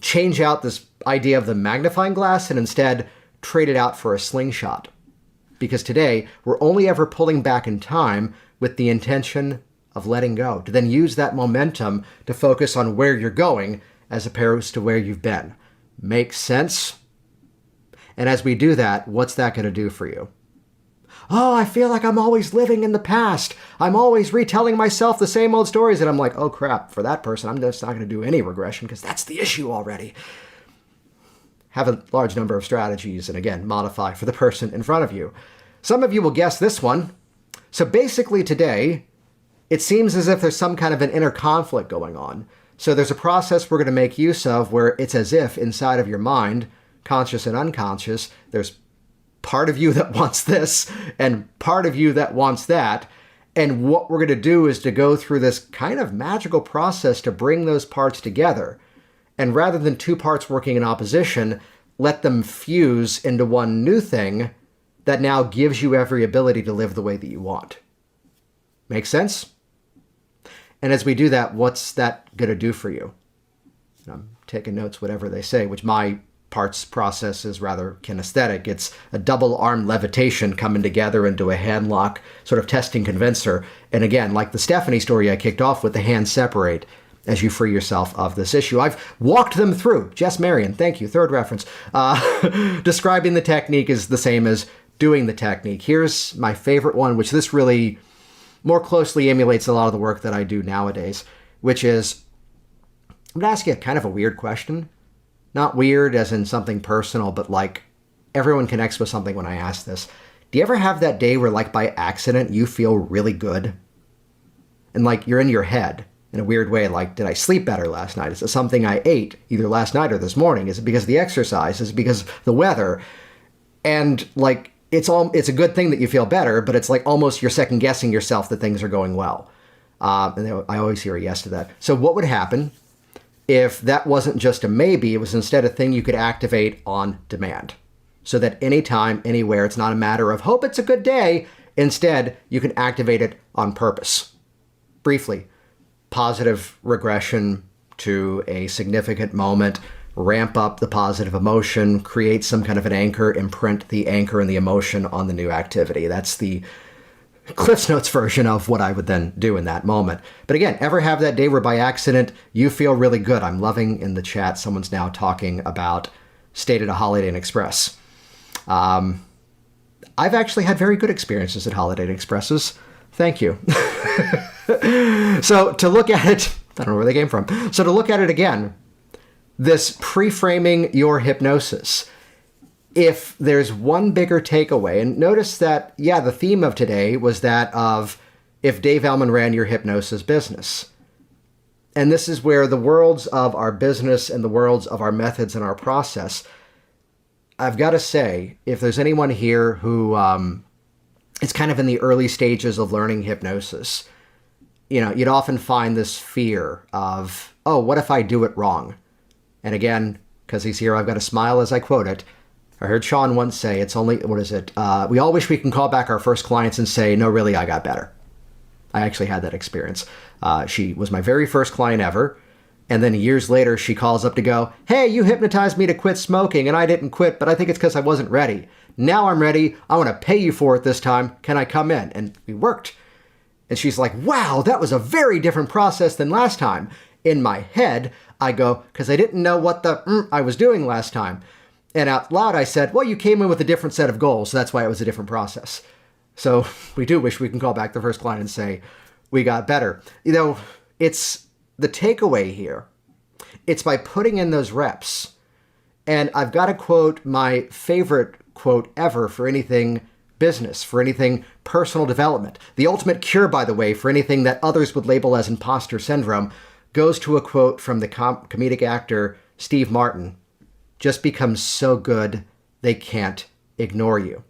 change out this idea of the magnifying glass and instead trade it out for a slingshot. Because today, we're only ever pulling back in time with the intention of letting go, to then use that momentum to focus on where you're going as opposed to where you've been. Makes sense? And as we do that, what's that going to do for you? Oh, I feel like I'm always living in the past. I'm always retelling myself the same old stories. And I'm like, oh crap, for that person, I'm just not going to do any regression because that's the issue already. Have a large number of strategies and again, modify for the person in front of you. Some of you will guess this one. So basically today, it seems as if there's some kind of an inner conflict going on. So there's a process we're going to make use of where it's as if inside of your mind, conscious and unconscious, there's part of you that wants this and part of you that wants that. And what we're going to do is to go through this kind of magical process to bring those parts together. And rather than two parts working in opposition, let them fuse into one new thing that now gives you every ability to live the way that you want. Make sense? And as we do that, what's that going to do for you? I'm taking notes, whatever they say, which my parts process is rather kinesthetic. It's a double arm levitation coming together into a hand lock, sort of testing convincer. And again, like the Stephanie story I kicked off with, the hands separate as you free yourself of this issue. I've walked them through. Jess Marion, thank you. Third reference. Describing the technique is the same as doing the technique. Here's my favorite one, which this really more closely emulates a lot of the work that I do nowadays, which is, I'm going to ask you kind of a weird question. Not weird as in something personal, but like everyone connects with something when I ask this. Do you ever have that day where like by accident you feel really good? And like you're in your head in a weird way, like, did I sleep better last night? Is it something I ate either last night or this morning? Is it because of the exercise? Is it because of the weather? And like, it's a good thing that you feel better, but it's like almost you're second guessing yourself that things are going well. And I always hear a yes to that. So what would happen if that wasn't just a maybe, it was instead a thing you could activate on demand? So that anytime, anywhere, it's not a matter of hope it's a good day. Instead, you can activate it on purpose. Briefly, positive regression to a significant moment, ramp up the positive emotion, create some kind of an anchor, imprint the anchor and the emotion on the new activity. That's the Cliff's Notes version of what I would then do in that moment. But again, ever have that day where by accident you feel really good? I'm loving in the chat, someone's now talking about stayed at a Holiday Inn Express. I've actually had very good experiences at Holiday Inn Expresses. Thank you. So to look at it, I don't know where they came from. So to look at it again, this pre-framing your hypnosis. If there's one bigger takeaway, and notice that, yeah, the theme of today was that of if Dave Elman ran your hypnosis business. And this is where the worlds of our business and the worlds of our methods and our process, I've got to say, if there's anyone here who is kind of in the early stages of learning hypnosis, you'd often find this fear of, oh, what if I do it wrong? And again, because he's here, I've got to smile as I quote it. I heard Sean once say, it's only, we all wish we can call back our first clients and say, no, really, I got better. I actually had that experience. She was my very first client ever. And then years later, she calls up to go, hey, you hypnotized me to quit smoking and I didn't quit, but I think it's because I wasn't ready. Now I'm ready. I want to pay you for it this time. Can I come in? And we worked. And she's like, wow, that was a very different process than last time. In my head, I go, because I didn't know what I was doing last time. And out loud, I said, well, you came in with a different set of goals. So that's why it was a different process. So we do wish we can call back the first client and say, we got better. It's the takeaway here. It's by putting in those reps. And I've got to quote my favorite quote ever for anything business, for anything personal development. The ultimate cure, by the way, for anything that others would label as imposter syndrome, goes to a quote from the comedic actor Steve Martin. Just become so good, they can't ignore you.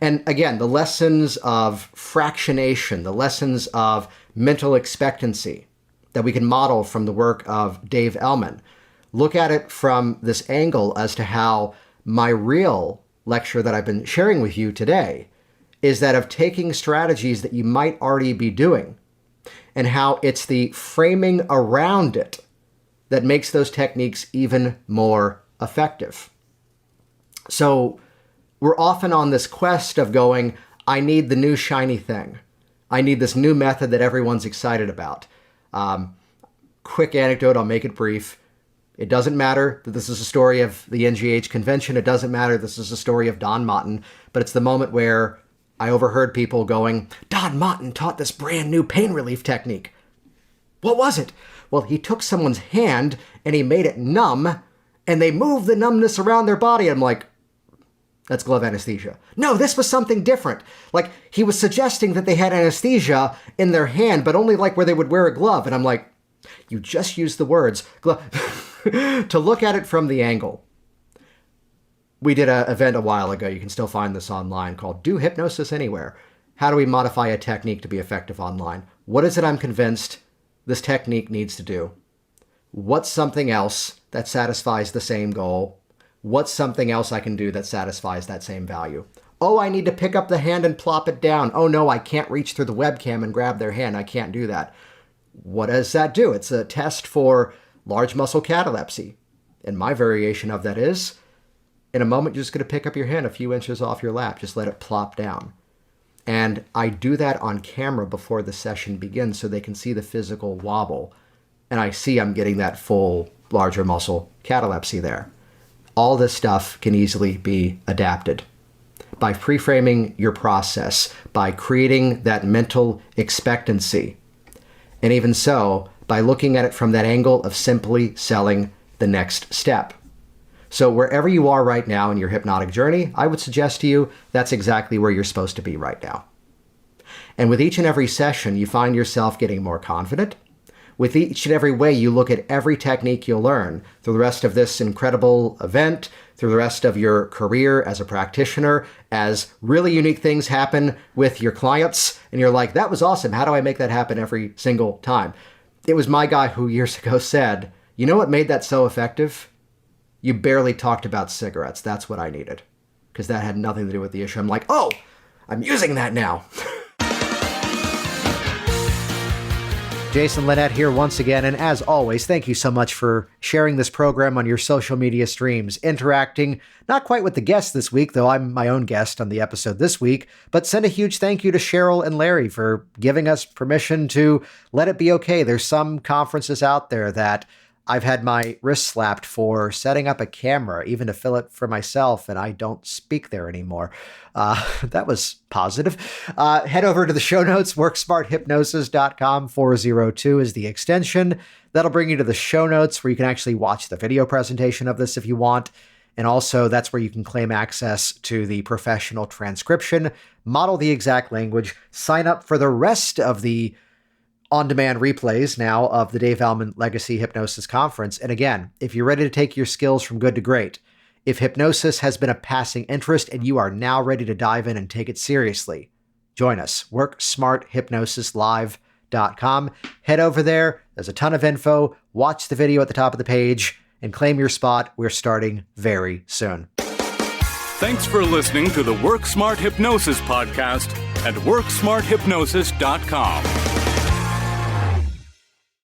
And again, the lessons of fractionation, the lessons of mental expectancy that we can model from the work of Dave Elman, look at it from this angle as to how my real lecture that I've been sharing with you today is that of taking strategies that you might already be doing and how it's the framing around it that makes those techniques even more effective. So we're often on this quest of going, I need the new shiny thing. I need this new method that everyone's excited about. Quick anecdote, I'll make it brief. It doesn't matter that this is a story of the NGH convention. It doesn't matter this is a story of Don Motton, but it's the moment where I overheard people going, Don Motton taught this brand new pain relief technique. What was it? Well, he took someone's hand and he made it numb and they moved the numbness around their body. I'm like, that's glove anesthesia. No, this was something different. Like he was suggesting that they had anesthesia in their hand, but only like where they would wear a glove. And I'm like, you just used the words to look at it from the angle. We did an event a while ago. You can still find this online called Do Hypnosis Anywhere. How do we modify a technique to be effective online? What is it I'm convinced this technique needs to do? What's something else that satisfies the same goal? What's something else I can do that satisfies that same value? Oh, I need to pick up the hand and plop it down. Oh no, I can't reach through the webcam and grab their hand. I can't do that. What does that do? It's a test for large muscle catalepsy. And my variation of that is, in a moment, you're just going to pick up your hand a few inches off your lap. Just let it plop down. And I do that on camera before the session begins so they can see the physical wobble. And I see I'm getting that full larger muscle catalepsy there. All this stuff can easily be adapted by pre-framing your process, by creating that mental expectancy. And even so, by looking at it from that angle of simply selling the next step. So wherever you are right now in your hypnotic journey, I would suggest to you that's exactly where you're supposed to be right now. And with each and every session, you find yourself getting more confident. With each and every way you look at every technique you'll learn through the rest of this incredible event, through the rest of your career as a practitioner, as really unique things happen with your clients, and you're like, that was awesome. How do I make that happen every single time? It was my guy who years ago said, you know what made that so effective? You barely talked about cigarettes. That's what I needed. Because that had nothing to do with the issue. I'm like, oh, I'm using that now. Jason Linett here once again, and as always, thank you so much for sharing this program on your social media streams, interacting, not quite with the guests this week, though I'm my own guest on the episode this week, but send a huge thank you to Cheryl and Larry for giving us permission to let it be okay. There's some conferences out there that I've had my wrist slapped for setting up a camera, even to fill it for myself, and I don't speak there anymore. That was positive. Head over to the show notes. WorkSmartHypnosis.com/402 is the extension. That'll bring you to the show notes where you can actually watch the video presentation of this if you want. And also, that's where you can claim access to the professional transcription, model the exact language, sign up for the rest of the on-demand replays now of the Dave Elman Legacy Hypnosis Conference. And again, if you're ready to take your skills from good to great, if hypnosis has been a passing interest and you are now ready to dive in and take it seriously, join us. WorkSmartHypnosisLive.com. Head over there. There's a ton of info. Watch the video at the top of the page and claim your spot. We're starting very soon. Thanks for listening to the Work Smart Hypnosis podcast at WorkSmartHypnosis.com.